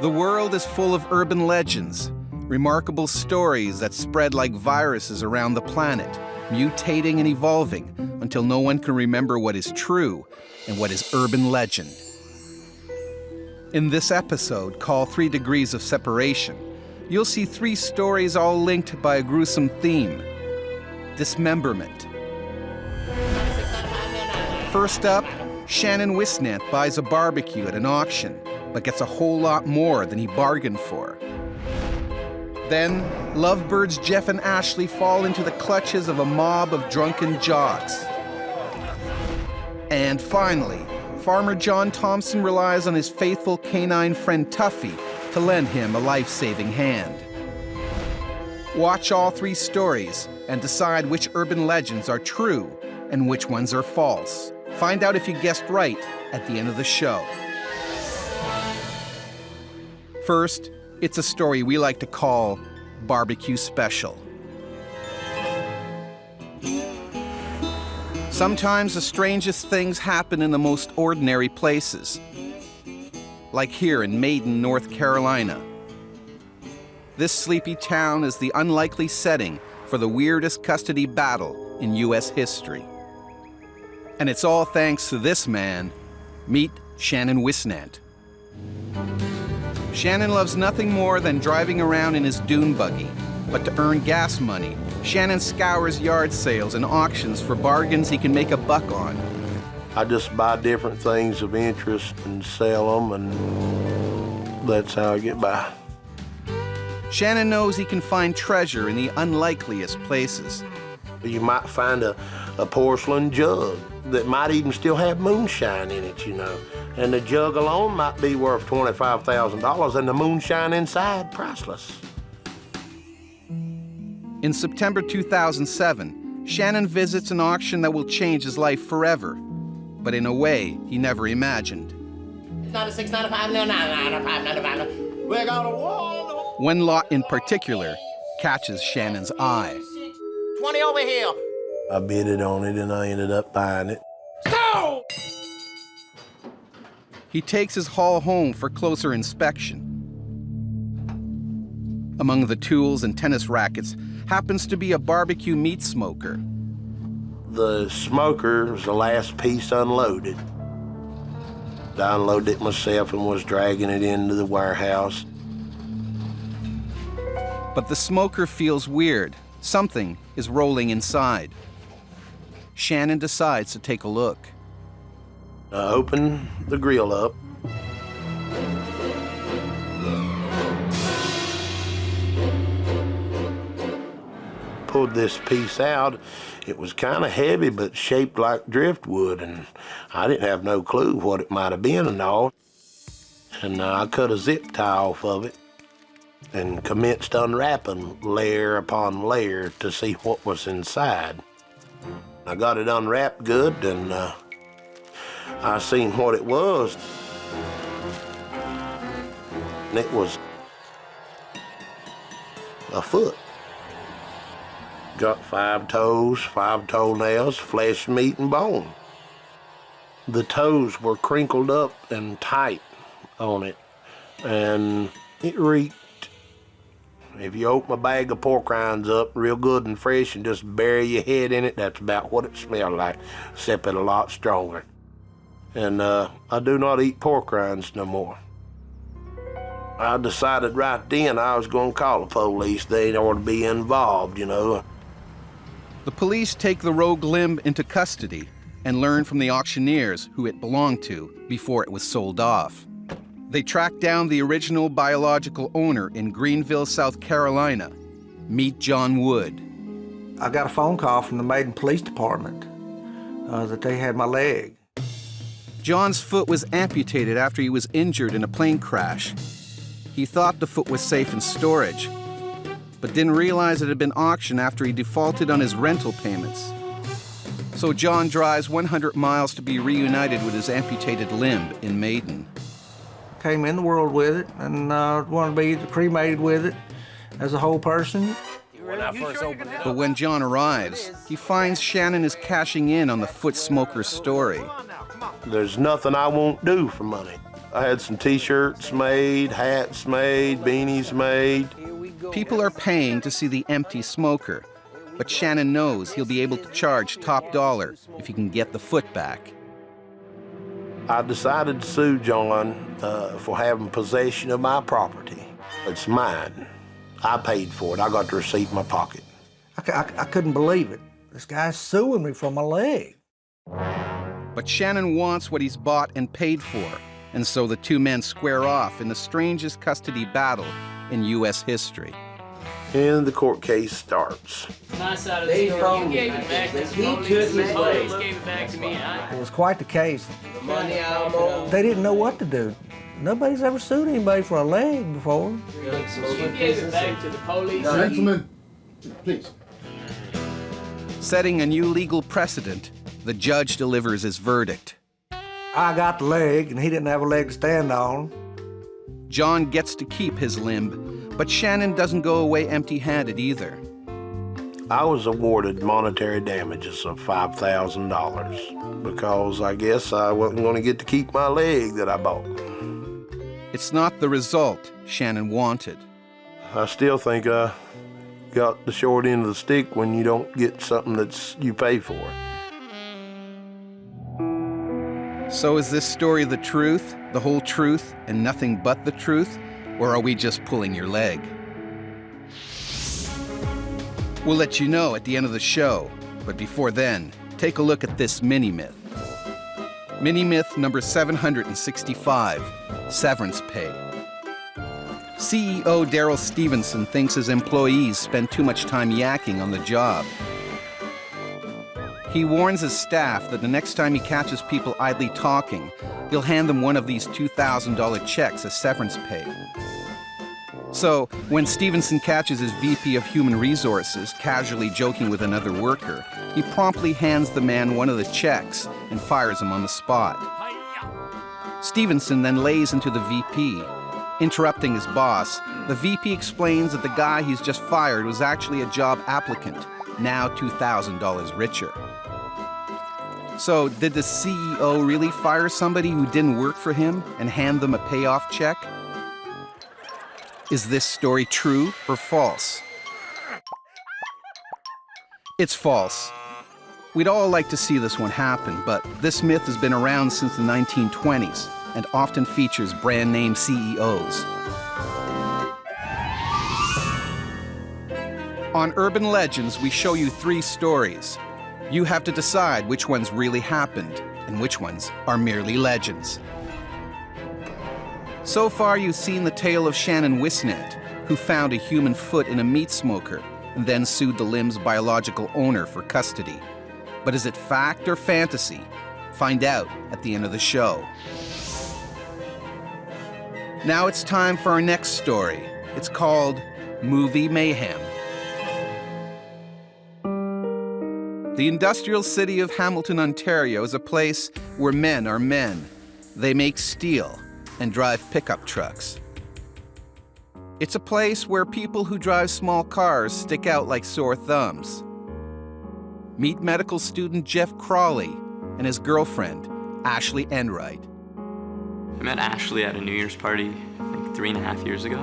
The world is full of urban legends, remarkable stories that spread like viruses around the planet, mutating and evolving until no one can remember what is true and what is urban legend. In this episode, called 3 Degrees of Separation, you'll see 3 stories all linked by a gruesome theme: dismemberment. First up, Shannon Wisnant buys a barbecue at an auction, but gets a whole lot more than he bargained for. Then, lovebirds Jeff and Ashley fall into the clutches of a mob of drunken jocks. And finally, Farmer John Thompson relies on his faithful canine friend Tuffy to lend him a life-saving hand. Watch all 3 stories and decide which urban legends are true and which ones are false. Find out if you guessed right at the end of the show. First, it's a story we like to call Barbecue Special. Sometimes the strangest things happen in the most ordinary places, like here in Maiden, North Carolina. This sleepy town is the unlikely setting for the weirdest custody battle in U.S. history. And it's all thanks to this man. Meet Shannon Wisnant. Shannon loves nothing more than driving around in his dune buggy. But to earn gas money, Shannon scours yard sales and auctions for bargains he can make a buck on. I just buy different things of interest and sell them, and that's how I get by. Shannon knows he can find treasure in the unlikeliest places. You might find a porcelain jug that might even still have moonshine in it, you know. And the jug alone might be worth $25,000, and the moonshine inside, priceless. In September 2007, Shannon visits an auction that will change his life forever, but in a way he never imagined. It's 96, 95, 99, 95, 95. We're gonna wall. One lot in particular catches Shannon's eye. 20 over here. I bid it on it, and I ended up buying it. So! He takes his haul home for closer inspection. Among the tools and tennis rackets happens to be a barbecue meat smoker. The smoker was the last piece unloaded. I unloaded it myself and was dragging it into the warehouse. But the smoker feels weird. Something is rolling inside. Shannon decides to take a look. I opened the grill up. Pulled this piece out. It was kind of heavy, but shaped like driftwood, and I didn't have no clue what it might have been and all. And I cut a zip tie off of it and commenced unwrapping layer upon layer to see what was inside. I got it unwrapped good, and I seen what it was. And it was a foot. Got 5 toes, 5 toenails, flesh, meat, and bone. The toes were crinkled up and tight on it, and it reeked. If you open a bag of pork rinds up real good and fresh and just bury your head in it, that's about what it smelled like, except it a lot stronger. And I do not eat pork rinds no more. I decided right then I was going to call the police. They ought to be involved, you know. The police take the rogue limb into custody and learn from the auctioneers who it belonged to before it was sold off. They track down the original biological owner in Greenville, South Carolina. Meet John Wood. I got a phone call from the Maiden Police Department that they had my leg. John's foot was amputated after he was injured in a plane crash. He thought the foot was safe in storage, but didn't realize it had been auctioned after he defaulted on his rental payments. So John drives 100 miles to be reunited with his amputated limb in Maiden. Came in the world with it and wanted to be cremated with it as a whole person. But when John arrives, he finds Shannon is cashing in on the foot smoker's story. There's nothing I won't do for money. I had some t-shirts made, hats made, beanies made. People are paying to see the empty smoker, but Shannon knows he'll be able to charge top dollar if he can get the foot back. I decided to sue John for having possession of my property. It's mine. I paid for it. I got the receipt in my pocket. I couldn't believe it. This guy's suing me for my leg. But Shannon wants what he's bought and paid for, and so the two men square off in the strangest custody battle in U.S. history. And the court case starts. My side of the story. You gave it back to the police. The police gave it back to me. It was quite the case. The money I owed. They didn't know what to do. Nobody's ever sued anybody for a leg before. You gave it back to the police. Gentlemen, please. Setting a new legal precedent, the judge delivers his verdict. I got the leg, and he didn't have a leg to stand on. John gets to keep his limb, but Shannon doesn't go away empty-handed either. I was awarded monetary damages of $5,000 because I guess I wasn't going to get to keep my leg that I bought. It's not the result Shannon wanted. I still think I got the short end of the stick when you don't get something that you pay for. So is this story the truth, the whole truth, and nothing but the truth? Or are we just pulling your leg? We'll let you know at the end of the show, but before then, take a look at this mini-myth. Mini-myth number 765, severance pay. CEO Daryl Stevenson thinks his employees spend too much time yakking on the job. He warns his staff that the next time he catches people idly talking, he'll hand them one of these $2,000 checks as severance pay. So, when Stevenson catches his VP of Human Resources casually joking with another worker, he promptly hands the man one of the checks and fires him on the spot. Stevenson then lays into the VP. Interrupting his boss, the VP explains that the guy he's just fired was actually a job applicant, now $2,000 richer. So, did the CEO really fire somebody who didn't work for him and hand them a payoff check? Is this story true or false? It's false. We'd all like to see this one happen, but this myth has been around since the 1920s and often features brand name CEOs. On Urban Legends, we show you 3 stories. You have to decide which ones really happened and which ones are merely legends. So far, you've seen the tale of Shannon Wisnant, who found a human foot in a meat smoker and then sued the limb's biological owner for custody. But is it fact or fantasy? Find out at the end of the show. Now it's time for our next story. It's called Movie Mayhem. The industrial city of Hamilton, Ontario is a place where men are men. They make steel and drive pickup trucks. It's a place where people who drive small cars stick out like sore thumbs. Meet medical student Jeff Crawley and his girlfriend, Ashley Enright. I met Ashley at a New Year's party, I think 3.5 years ago.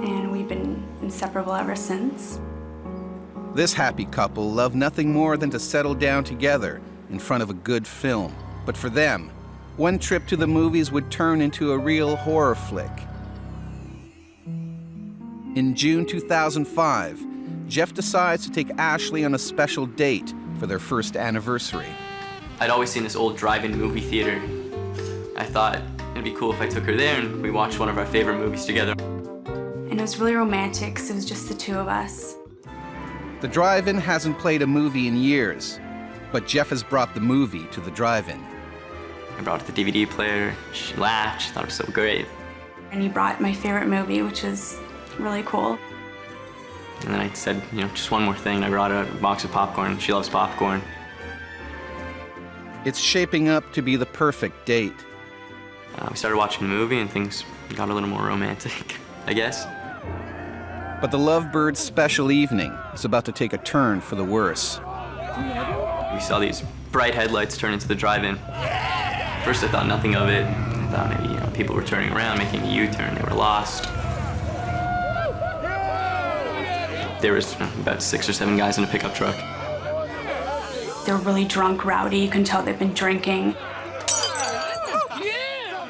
And we've been inseparable ever since. This happy couple love nothing more than to settle down together in front of a good film. But for them, one trip to the movies would turn into a real horror flick. In June 2005, Jeff decides to take Ashley on a special date for their first anniversary. I'd always seen this old drive-in movie theater. I thought it'd be cool if I took her there and we watched one of our favorite movies together. And it was really romantic because it was just the two of us. The drive-in hasn't played a movie in years, but Jeff has brought the movie to the drive-in. I brought the DVD player, she laughed, she thought it was so great. And he brought my favorite movie, which was really cool. And then I said, just one more thing. I brought her a box of popcorn. She loves popcorn. It's shaping up to be the perfect date. We started watching the movie and things got a little more romantic, I guess. But the Lovebirds' special evening is about to take a turn for the worse. We saw these bright headlights turn into the drive-in. First I thought nothing of it. I thought maybe, People were turning around, making a U-turn. They were lost. There was about 6 or 7 guys in a pickup truck. They were really drunk, rowdy. You can tell they've been drinking.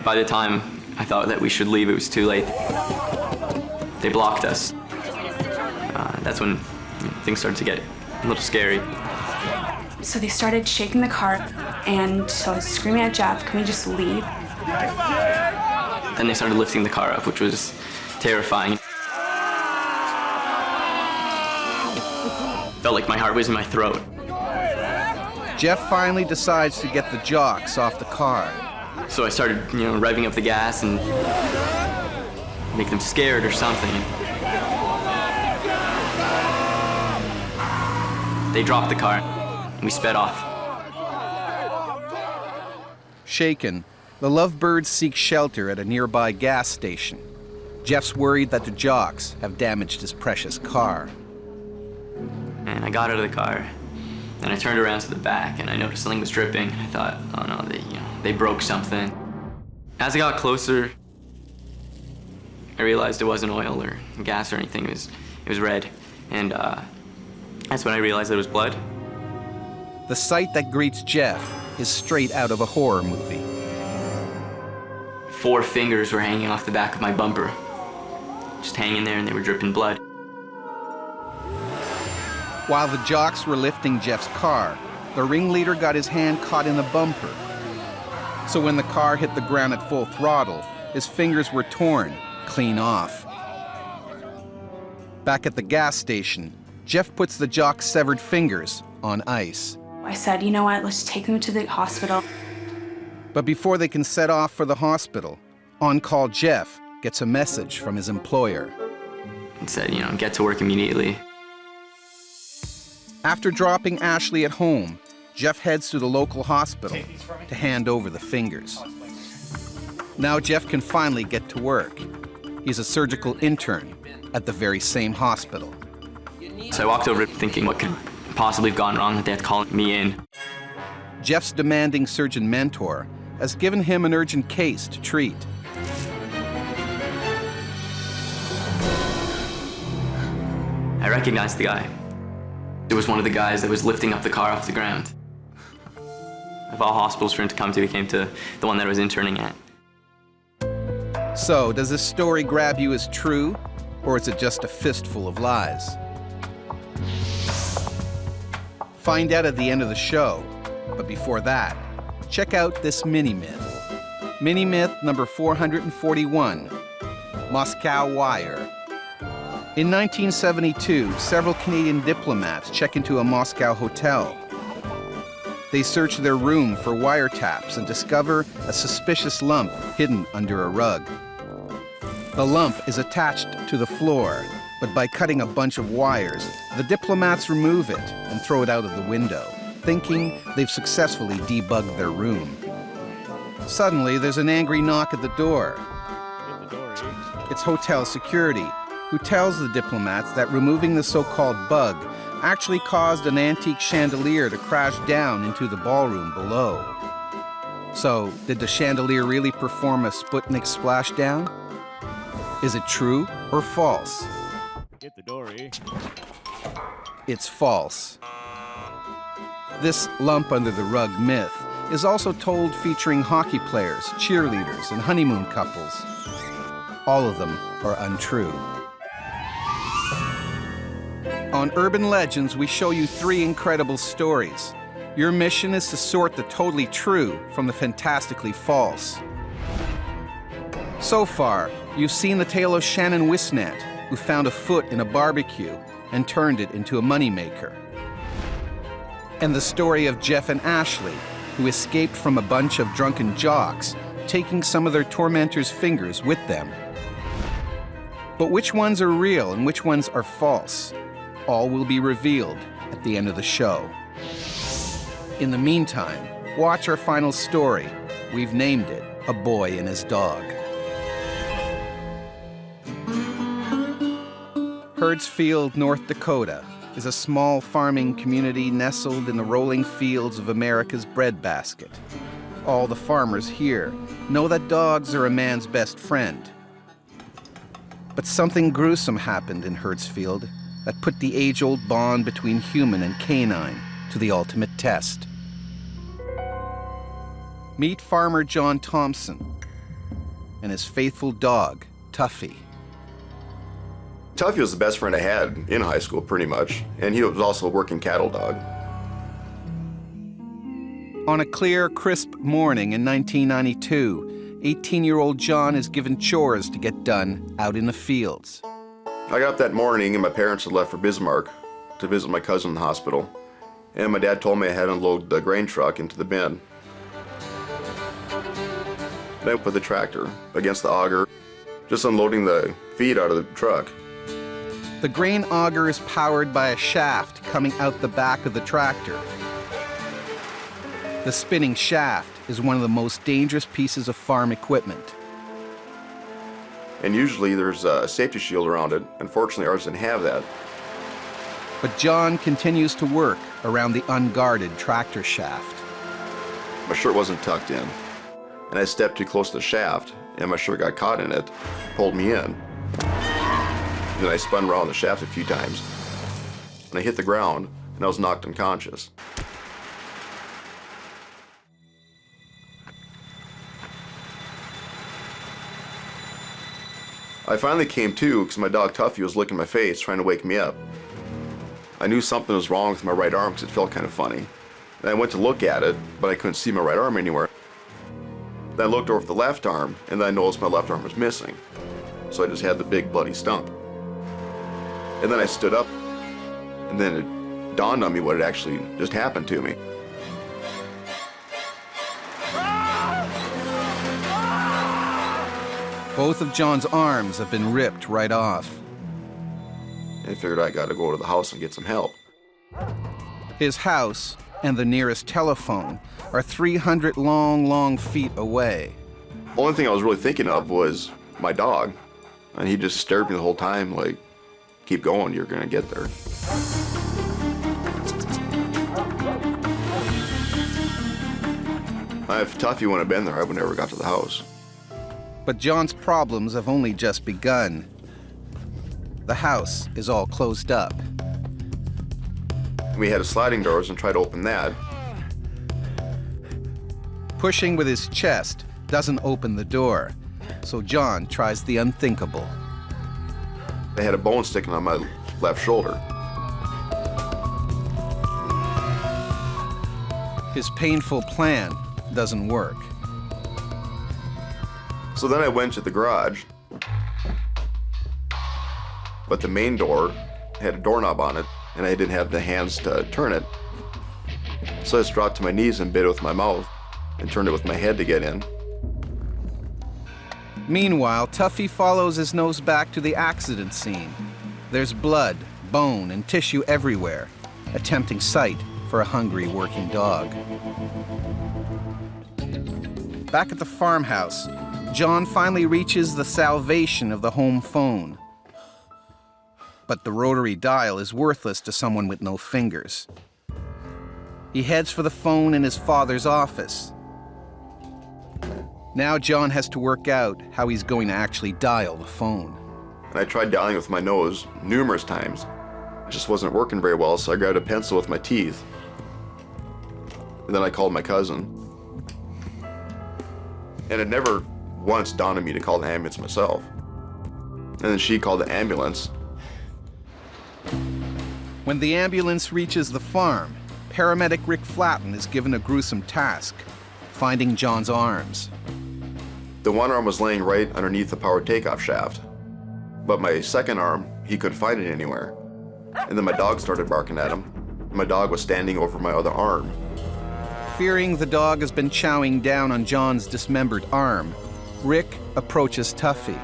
By the time I thought that we should leave, it was too late. They blocked us. That's when things started to get a little scary. So they started shaking the car, and so I was screaming at Jeff, can we just leave? Then they started lifting the car up, which was terrifying. Felt like my heart was in my throat. Jeff finally decides to get the jocks off the car. So I started, revving up the gas and make them scared or something. They dropped the car, and we sped off. Shaken, the lovebirds seek shelter at a nearby gas station. Jeff's worried that the jocks have damaged his precious car. And I got out of the car, and I turned around to the back, and I noticed something was dripping. I thought, oh no, they broke something. As I got closer, I realized it wasn't oil or gas or anything. It was red, and that's when I realized it was blood. The sight that greets Jeff is straight out of a horror movie. 4 fingers were hanging off the back of my bumper, just hanging there, and they were dripping blood. While the jocks were lifting Jeff's car, the ringleader got his hand caught in the bumper. So when the car hit the ground at full throttle, his fingers were torn clean off. Back at the gas station, Jeff puts the jock's severed fingers on ice. I said, you know what, let's take them to the hospital. But before they can set off for the hospital, on-call Jeff gets a message from his employer. It said, get to work immediately. After dropping Ashley at home, Jeff heads to the local hospital to hand over the fingers. Now Jeff can finally get to work. He's a surgical intern at the very same hospital. So I walked over thinking what could possibly have gone wrong, that they had to call me in. Jeff's demanding surgeon mentor has given him an urgent case to treat. I recognized the guy. It was one of the guys that was lifting up the car off the ground. Of all hospitals for him to come to, he came to the one that I was interning at. So, does this story grab you as true, or is it just a fistful of lies? Find out at the end of the show, but before that, check out this mini-myth. Mini-myth number 441, Moscow Wire. In 1972, several Canadian diplomats check into a Moscow hotel. They search their room for wiretaps and discover a suspicious lump hidden under a rug. The lump is attached to the floor, but by cutting a bunch of wires, the diplomats remove it and throw it out of the window, thinking they've successfully debugged their room. Suddenly, there's an angry knock at the door. It's hotel security, who tells the diplomats that removing the so-called bug actually caused an antique chandelier to crash down into the ballroom below. So, did the chandelier really perform a Sputnik splashdown? Is it true or false? Hit the door, eh? It's false. This lump under the rug myth is also told featuring hockey players, cheerleaders, and honeymoon couples. All of them are untrue. On Urban Legends, we show you 3 incredible stories. Your mission is to sort the totally true from the fantastically false. So far, you've seen the tale of Shannon Wisnant, who found a foot in a barbecue and turned it into a moneymaker. And the story of Jeff and Ashley, who escaped from a bunch of drunken jocks, taking some of their tormentors' fingers with them. But which ones are real and which ones are false? All will be revealed at the end of the show. In the meantime, watch our final story. We've named it A Boy and His Dog. Herzfield, North Dakota, is a small farming community nestled in the rolling fields of America's breadbasket. all the farmers here know that dogs are a man's best friend. But something gruesome happened in Herzfield that put the age-old bond between human and canine to the ultimate test. Meet farmer John Thompson and his faithful dog, Tuffy. Tuffy was the best friend I had in high school, pretty much, and he was also a working cattle dog. On a clear, crisp morning in 1992, 18-year-old John is given chores to get done out in the fields. I got up that morning and my parents had left for Bismarck to visit my cousin in the hospital, and my dad told me I had to unload the grain truck into the bin. Then I put the tractor against the auger, just unloading the feed out of the truck. The grain auger is powered by a shaft coming out the back of the tractor. The spinning shaft is one of the most dangerous pieces of farm equipment. And usually there's a safety shield around it. Unfortunately, ours didn't have that. But John continues to work around the unguarded tractor shaft. My shirt wasn't tucked in, and I stepped too close to the shaft, and my shirt got caught in it, pulled me in. Then I spun around the shaft a few times, and I hit the ground, and I was knocked unconscious. I finally came to because my dog Tuffy was licking my face, trying to wake me up. I knew something was wrong with my right arm because it felt kind of funny. And I went to look at it, but I couldn't see my right arm anywhere. Then I looked over at the left arm, and then I noticed my left arm was missing. So I just had the big bloody stump. And then I stood up, and then it dawned on me what had actually just happened to me. Both of John's arms have been ripped right off. I figured I got to go to the house and get some help. His house and the nearest telephone are 300 long feet away. The only thing I was really thinking of was my dog. And he just stared at me the whole time like, keep going, you're gonna get there. If Tuffy wouldn't have been there, I would never got to the house. But John's problems have only just begun. The house is all closed up. We had a sliding doors and tried to open that. Pushing with his chest doesn't open the door, so John tries the unthinkable. I had a bone sticking on my left shoulder. His painful plan doesn't work. So then I went to the garage, but the main door had a doorknob on it, and I didn't have the hands to turn it. So I just dropped to my knees and bit it with my mouth and turned it with my head to get in. Meanwhile, Tuffy follows his nose back to the accident scene. There's blood, bone, and tissue everywhere, a tempting sight for a hungry working dog. Back at the farmhouse, John finally reaches the salvation of the home phone. But the rotary dial is worthless to someone with no fingers. He heads for the phone in his father's office. Now John has to work out how he's going to actually dial the phone. And I tried dialing with my nose numerous times. It just wasn't working very well, so I grabbed a pencil with my teeth. And then I called my cousin. And it never once dawned on me to call the ambulance myself. And then she called the ambulance. When the ambulance reaches the farm, paramedic Rick Flatten is given a gruesome task, finding John's arms. The one arm was laying right underneath the power takeoff shaft. But my second arm, he couldn't find it anywhere. And then my dog started barking at him. My dog was standing over my other arm. Fearing the dog has been chowing down on John's dismembered arm, Rick approaches Tuffy.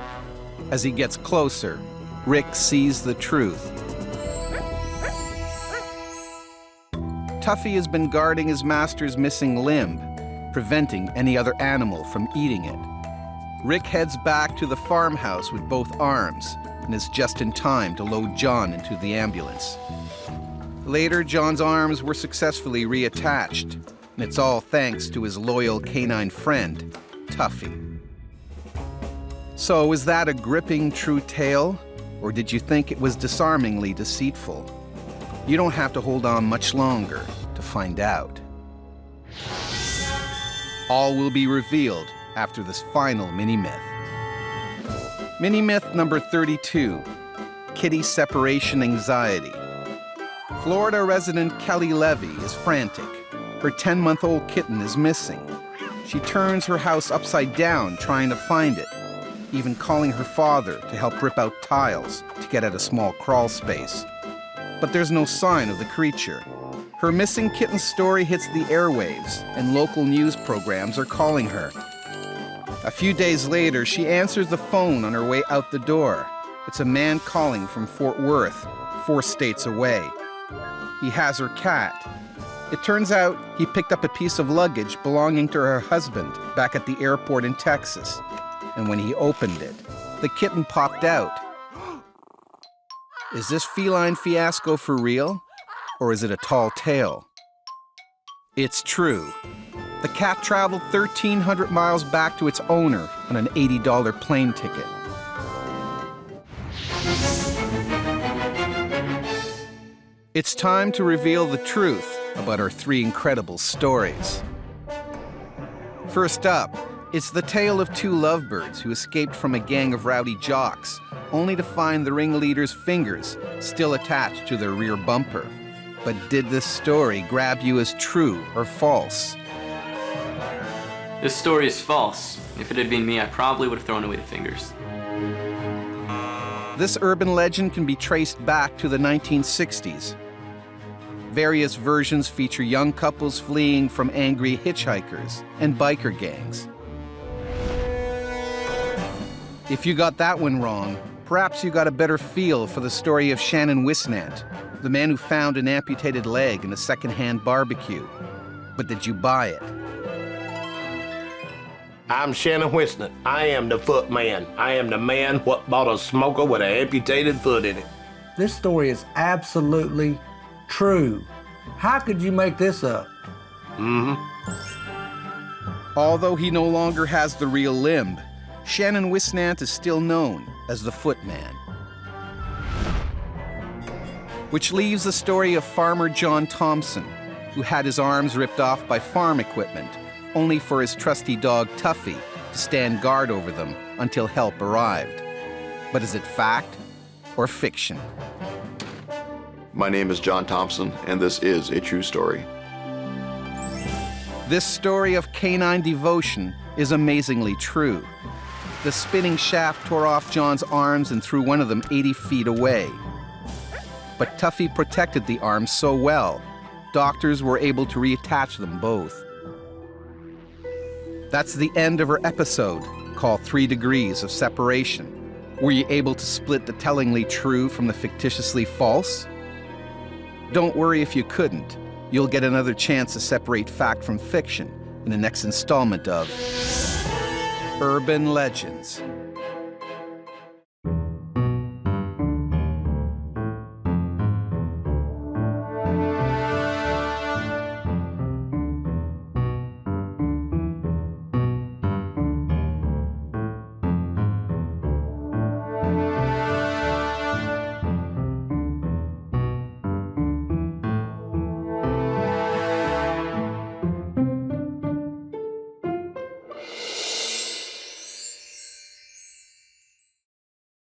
As he gets closer, Rick sees the truth. Tuffy has been guarding his master's missing limb, preventing any other animal from eating it. Rick heads back to the farmhouse with both arms and is just in time to load John into the ambulance. Later, John's arms were successfully reattached, And it's all thanks to his loyal canine friend, Tuffy. So, is that a gripping true tale? Or did you think it was disarmingly deceitful? You don't have to hold on much longer to find out. All will be revealed after this final mini-myth. Mini-myth number 32, kitty separation anxiety. Florida resident Kelly Levy is frantic. Her 10-month-old kitten is missing. She turns her house upside down trying to find it, even calling her father to help rip out tiles to get at a small crawl space. But there's no sign of the creature. Her missing kitten story hits the airwaves, and local news programs are calling her. A few days later, she answers the phone on her way out the door. It's a man calling from Fort Worth, 4 states away. He has her cat. It turns out he picked up a piece of luggage belonging to her husband back at the airport in Texas. And when he opened it, the kitten popped out. Is this feline fiasco for real? Or is it a tall tale? It's true. The cat traveled 1,300 miles back to its owner on an $80 plane ticket. It's time to reveal the truth about our 3 incredible stories. First up, it's the tale of 2 lovebirds who escaped from a gang of rowdy jocks, only to find the ringleader's fingers still attached to their rear bumper. But did this story grab you as true or false? This story is false. If it had been me, I probably would have thrown away the fingers. This urban legend can be traced back to the 1960s. Various versions feature young couples fleeing from angry hitchhikers and biker gangs. If you got that one wrong, perhaps you got a better feel for the story of Shannon Wisnant, the man who found an amputated leg in a secondhand barbecue. But did you buy it? I'm Shannon Wisnant. I am the foot man. I am the man what bought a smoker with an amputated foot in it. This story is absolutely true. How could you make this up? Although he no longer has the real limb, Shannon Wisnant is still known as the Footman. Which leaves the story of farmer John Thompson, who had his arms ripped off by farm equipment, only for his trusty dog Tuffy to stand guard over them until help arrived. But is it fact or fiction? My name is John Thompson, and this is a true story. This story of canine devotion is amazingly true. The spinning shaft tore off John's arms and threw one of them 80 feet away. But Tuffy protected the arms so well, doctors were able to reattach them both. That's the end of our episode, called 3 Degrees of Separation. Were you able to split the tellingly true from the fictitiously false? Don't worry if you couldn't. You'll get another chance to separate fact from fiction in the next installment of Urban Legends.